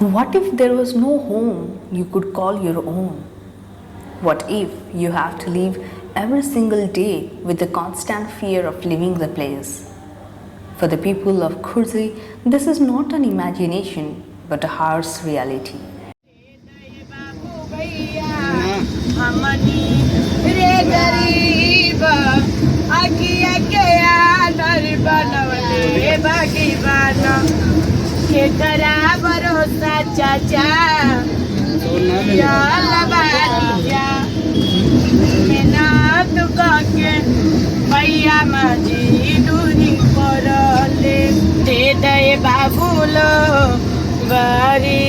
What if there was no home you could call your own? What if you have to live every single day with the constant fear of leaving the place? For the people of Khurji, this is not an imagination but a harsh reality. भरोसा चाचा मेहनत के भैया माझी दूरी करले दे दे बाबूलो गरी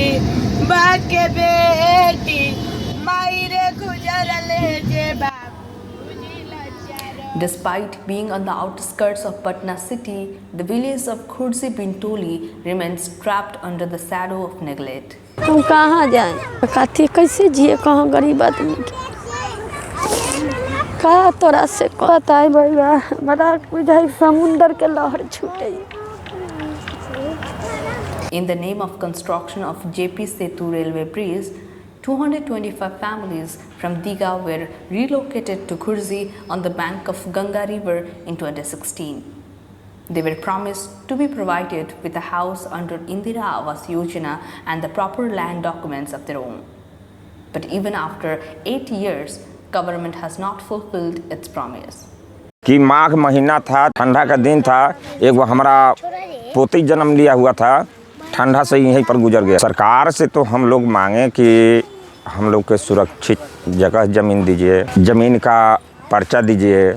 बाके बेटी मायरे गुजरले जे बाबूजी लाचार. Despite being on the outskirts of Patna city, the village of Khurji Bintoli remains trapped under the shadow of neglect. हम कहाँ जाएं? कथी कैसे जिए कहाँ गरीब आदमी के? का तोरा से कहता है भैया बड़ा बुझाई समुंदर के लहर छूटे. In the name of construction of JP Setu railway bridge, 225 families from Diga were relocated to Khurji on the bank of Ganga River in 2016. They were promised to be provided with a house under Indira Awas Yojana and the proper land documents of their own. But even after 8 years, government has not fulfilled its promise. कि माघ महीना था, ठंडा का दिन था, एक वो हमारा पोती जन्म लिया हुआ था, ठंडा से यहीं पर गुजर गया. सरकार से तो हम लोग मांगे कि हम लोग के सुरक्षित जगह ज़मीन दीजिए, ज़मीन का पर्चा दीजिए,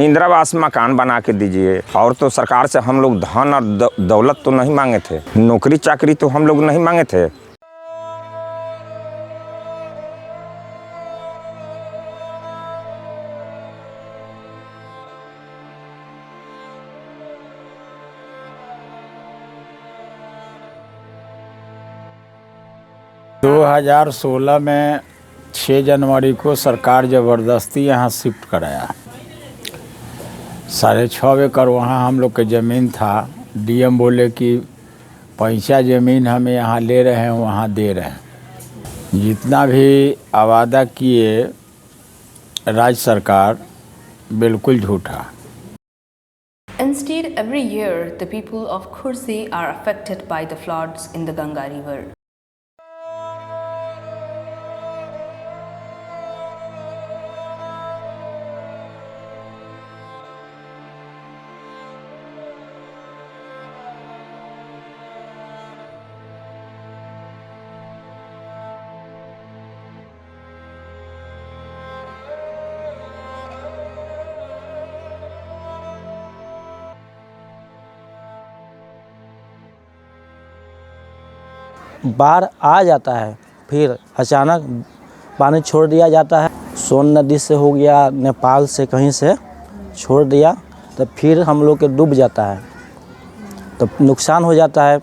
इंदिरा आवास मकान बना के दीजिए. और तो सरकार से हम लोग धन और दौलत तो नहीं मांगे थे, नौकरी चाकरी तो हम लोग नहीं मांगे थे. 2016 में 6 जनवरी को सरकार ज़बरदस्ती यहाँ शिफ्ट कराया. 6.5 एकड़ वहाँ हम लोग के ज़मीन था. डीएम बोले कि पैसा ज़मीन हमें यहाँ ले रहे हैं वहाँ दे रहे हैं. जितना भी वादा किए राज्य सरकार बिल्कुल झूठा. Instead, every year, the people of Khurji are affected by the floods in the Ganga River. बाढ़ आ जाता है, फिर अचानक पानी छोड़ दिया जाता है. सोन नदी से हो गया, नेपाल से कहीं से छोड़ दिया तो फिर हम लोग के डूब जाता है तो नुकसान हो जाता है.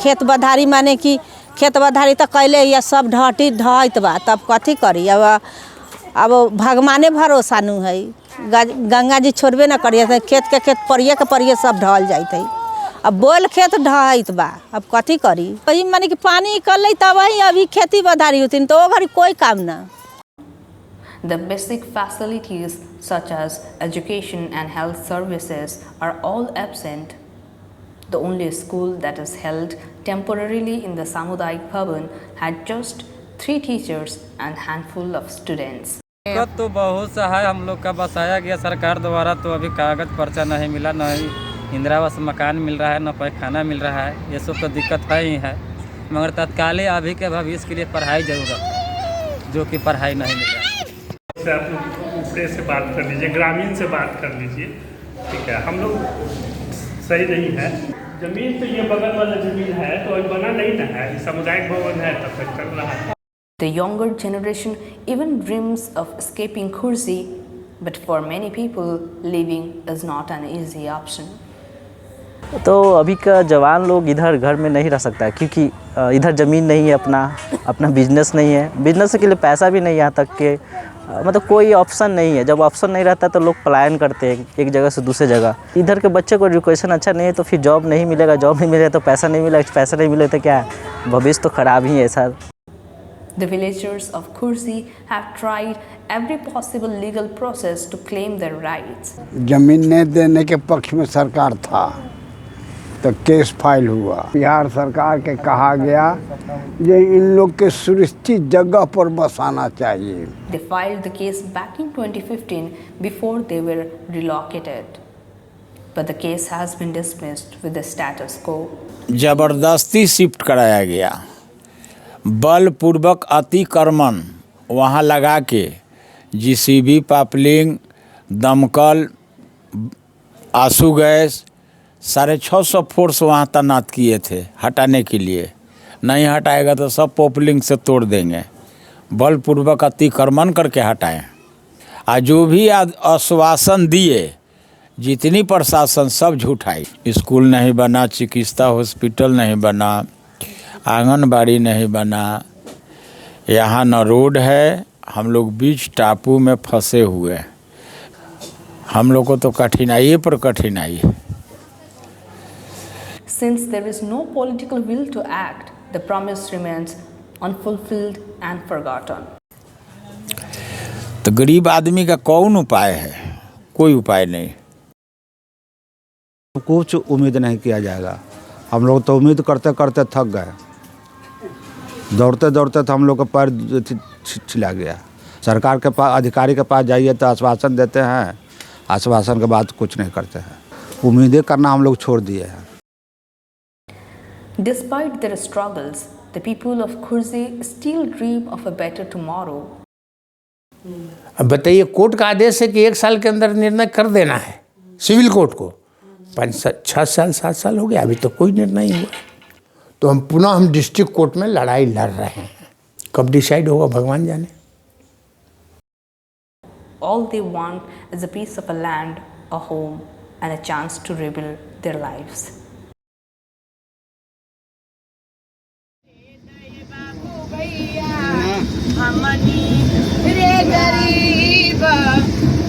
खेत बधारी माने कि खेत बधारी तो कैले या सब ढहत बा तब कथी करी. अब भगवाने भरोसा नु है. गंगा जी छोड़बे न करिए खेत के खेत परिए सब ढल जाते है. अब बोल खेत ढहत बा अब कथी करी. वही माने कि पानी निकल तब वही अभी खेती बधारी होती तो घर कोई काम ना. The basic facilities such as education and health services are all absent. The only school that is held temporarily in the Samudayik Bhavan had just 3 teachers and handful of students. तो बहुत सा है हम लोग का बसाया गया सरकार द्वारा. तो अभी कागज पर्चा नहीं मिला, न ही इंदिरा आवास मकान मिल रहा है, न पैखाना मिल रहा है. ये सब तो दिक्कत है ही है. मगर तत्कालीन अभी के भविष्य के लिए पढ़ाई जरूरत है, जो कि पढ़ाई नहीं मिल रहा है. आप लोग ऊपरे से बात कर लीजिए, ग्रामीण से बात कर लीजिए. ठीक है, हम लोग सही नहीं है. जमीन तो ये बगल वाला जमीन है तो अभी बना नहीं ना है. सामुदायिक भवन है तब तक चल रहा है. The younger generation even dreams of escaping Khurji, but for many people, leaving is not an easy option. तो अभी का जवान लोग इधर घर में नहीं रह सकता है, क्योंकि इधर ज़मीन नहीं है, अपना बिजनेस नहीं है, बिजनेस के लिए पैसा भी नहीं यहाँ तक के, मतलब कोई ऑप्शन नहीं है। जब ऑप्शन नहीं रहता तो लोग पलायन करते हैं एक जगह से दूसरे जगह। इधर के बच्चे को एजुकेशन अच्छा नहीं है तो फिर जॉब नहीं मिलेगा, जॉब नहीं मिलेगा तो पैसा नहीं मिलेगा, पैसा नहीं मिलेगा तो क्या है, भविष्य तो खराब ही है sir. The villagers of Khursi have tried every possible legal process to claim their rights. जमीन नहीं देने के पक्ष में सरकार था तो केस फाइल हुआ। बिहार सरकार के कहा गया ये इन लोग के सुरक्षित जगह पर बसाना चाहिए। They filed the case back in 2015 before they were relocated. But the case has been dismissed with the status quo. ज़बरदस्ती शिफ्ट कराया गया, बलपूर्वक अतिक्रमण वहाँ लगा के जीसीबी, पापलिंग, दमकल, आंसू गैस 650 फोर्स वहाँ तैनात किए थे हटाने के लिए। नहीं हटाएगा तो सब पॉपलिंग से तोड़ देंगे। बलपूर्वक अतिक्रमण करके हटाएं। और जो भी आश्वासन दिए जितनी प्रशासन सब झूठाई। स्कूल नहीं बना, चिकित्सा हॉस्पिटल नहीं बना, आंगनबाड़ी नहीं बना, यहाँ न रोड है। हम लोग बीच टापू में फंसे हुए, हम लोग को तो कठिनाई पर कठिनाई है। Since there is no political will to act, the promise remains unfulfilled and forgotten. तो गरीब आदमी का कौन उपाय है? कोई उपाय नहीं। कुछ उम्मीद नहीं किया जाएगा। हम लोग तो उम्मीद करते करते थक गए, दौड़ते दौड़ते तो हम लोग का पैर छिला गया। सरकार के पास, अधिकारी के पास जाइए तो आश्वासन देते हैं, आश्वासन के बाद कुछ नहीं करते हैं। उम्मीदें करना हम लोग छोड़ दिए हैं। Despite their struggles, the people of Khursi still dream of a better tomorrow. अब बताइए, कोर्ट का आदेश है कि 1 साल के अंदर निर्णय कर देना है। सिविल कोर्ट को 5-6 साल 7 साल हो गया, अभी तो कोई निर्णय नहीं हुआ। तो हम डिस्ट्रिक्ट कोर्ट में लड़ाई लड़ रहे हैं। कब डिसाइड होगा भगवान जाने। All they want is a piece of a land, a home, and a chance to rebuild their lives. हमनी रे गरीब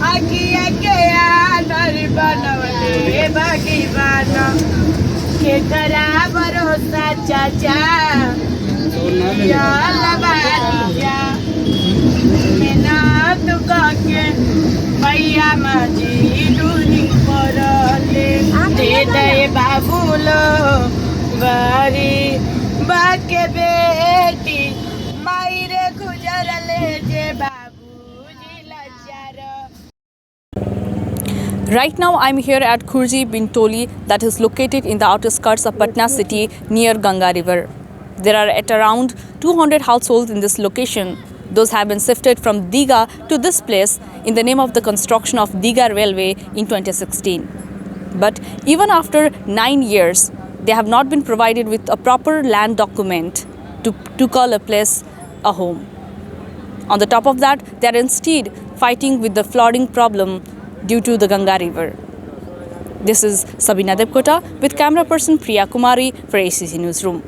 आखिया के आदर बनवले भगवान के करा भरोसा चाचा या लबारिया मेहनत करके भैया मजदूरी करले दे दे बाबूलो गरीब के बेटी मायरे गुजरले जे बाबूजी लाचार। Right now, I'm here at Khurji Bintoli, that is located in the outskirts of Patna city near Ganga River. There are at around 200 households in this location. Those have been shifted from Digha to this place in the name of the construction of Digha Railway in 2016. But even after 9 years, they have not been provided with a proper land document to call a place a home. On the top of that, they are instead fighting with the flooding problem due to the Ganga River. This is Sabina Debkota with camera person Priya Kumari for ACC Newsroom.